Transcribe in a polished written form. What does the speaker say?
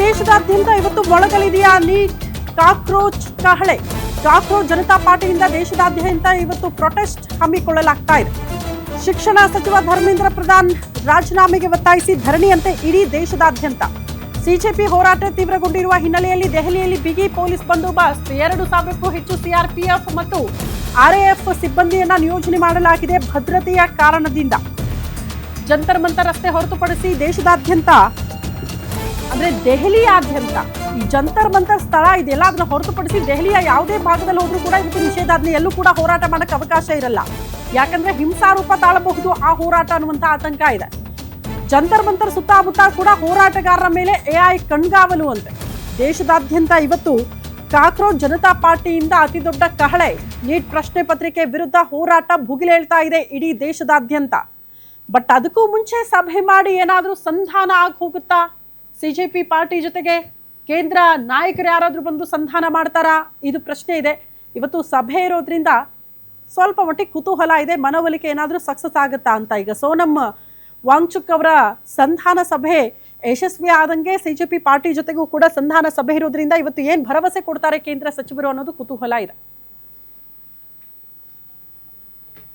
ದೇಶದಾದ್ಯಂತ ಇವತ್ತು ಮೊಳಗಲಿದೆಯಾ neat cockroach ಕಹಳೆ. ಕಾಕ್ರೋಚ್ ಜನತಾ ಪಾರ್ಟಿಯಿಂದ ದೇಶದಾದ್ಯಂತ ಇವತ್ತು ಪ್ರೊಟೆಸ್ಟ್ ಹಮ್ಮಿಕೊಳ್ಳಲಾಗ್ತಾ ಇದೆ. ಶಿಕ್ಷಣ ಸಚಿವ ಧರ್ಮೇಂದ್ರ ಪ್ರಧಾನ್ ರಾಜೀನಾಮೆಗೆ ಒತ್ತಾಯಿಸಿ ಧರಣಿಯಂತೆ ಇಡೀ ದೇಶದಾದ್ಯಂತ ಸಿಜೆಪಿ ಹೋರಾಟ ತೀವ್ರಗೊಂಡಿರುವ ಹಿನ್ನೆಲೆಯಲ್ಲಿ ದೆಹಲಿಯಲ್ಲಿ ಬಿಗಿ ಪೊಲೀಸ್ ಬಂದೋಬಸ್ತ್, 2,000ಕ್ಕೂ ಹೆಚ್ಚು ಸಿಆರ್ಪಿಎಫ್ ಮತ್ತು ಆರ್ಎಎಫ್ ಸಿಬ್ಬಂದಿಯನ್ನ ನಿಯೋಜನೆ ಮಾಡಲಾಗಿದೆ. ಭದ್ರತೆಯ ಕಾರಣದಿಂದ ಜಂತರ್ ಮಂತರ್ ರಸ್ತೆ ಹೊರತುಪಡಿಸಿ ದೇಶದಾದ್ಯಂತ ಅಂದ್ರೆ ದೆಹಲಿಯಾದ್ಯಂತ ಈ ಜಂತರ್ ಮಂತರ್ ಸ್ಥಳ ಇದೆಯಲ್ಲ, ಅದನ್ನ ಹೊರತುಪಡಿಸಿ ದೆಹಲಿಯ ಯಾವುದೇ ಭಾಗದಲ್ಲಿ ಹೋದ್ರೂ ಕೂಡ ಇವತ್ತು ನಿಷೇಧಾಜ್ಞೆ, ಎಲ್ಲೂ ಕೂಡ ಹೋರಾಟ ಮಾಡಕ್ಕೆ ಅವಕಾಶ ಇರಲ್ಲ. ಯಾಕಂದ್ರೆ ಹಿಂಸಾರೂಪ ತಾಳಬಹುದು ಆ ಹೋರಾಟ ಅನ್ನುವಂತ ಆತಂಕ ಇದೆ. ಜಂತರ್ ಮಂತರ್ ಸುತ್ತಮುತ್ತ ಕೂಡ ಹೋರಾಟಗಾರರ ಮೇಲೆ ಎಐ ಕಣ್ಗಾವಲು ಅಂತೆ. ದೇಶದಾದ್ಯಂತ ಇವತ್ತು ಕಾಕ್ರೋಚ್ ಜನತಾ ಪಾರ್ಟಿಯಿಂದ ಅತಿ ದೊಡ್ಡ ಕಹಳೆ. ನೀಟ್ ಪ್ರಶ್ನೆ ಪತ್ರಿಕೆ ವಿರುದ್ಧ ಹೋರಾಟ ಭುಗಿಲೇಳ್ತಾ ಇದೆ ಇಡೀ ದೇಶದಾದ್ಯಂತ. ಬಟ್ ಅದಕ್ಕೂ ಮುಂಚೆ ಸಭೆ ಮಾಡಿ ಏನಾದರೂ ಸಂಧಾನ ಆಗಿ ಹೋಗುತ್ತಾ ಸಿಜೆಪಿ ಪಾರ್ಟಿ ಜೊತೆಗೆ? ಕೇಂದ್ರ ನಾಯಕರು ಯಾರಾದರೂ ಬಂದು ಸಂಧಾನ ಮಾಡ್ತಾರಾ? ಇದು ಪ್ರಶ್ನೆ ಇದೆ. ಇವತ್ತು ಸಭೆ ಇರೋದ್ರಿಂದ ಸ್ವಲ್ಪ ಮಟ್ಟಿಗೆ ಕುತೂಹಲ ಇದೆ, ಮನವೊಲಿಕೆ ಏನಾದರೂ ಸಕ್ಸಸ್ ಆಗುತ್ತಾ ಅಂತ. ಈಗ ಸೋನಂ ವಾಂಗ್ಚುಕ್ ಅವರ ಸಂಧಾನ ಸಭೆ ಯಶಸ್ವಿ ಆದಂಗೆ ಸಿಜೆಪಿ ಪಾರ್ಟಿ ಜೊತೆಗೂ ಕೂಡ ಸಂಧಾನ ಸಭೆ ಇರೋದ್ರಿಂದ ಇವತ್ತು ಏನು ಭರವಸೆ ಕೊಡ್ತಾರೆ ಕೇಂದ್ರ ಸಚಿವರು ಅನ್ನೋದು ಕುತೂಹಲ ಇದೆ.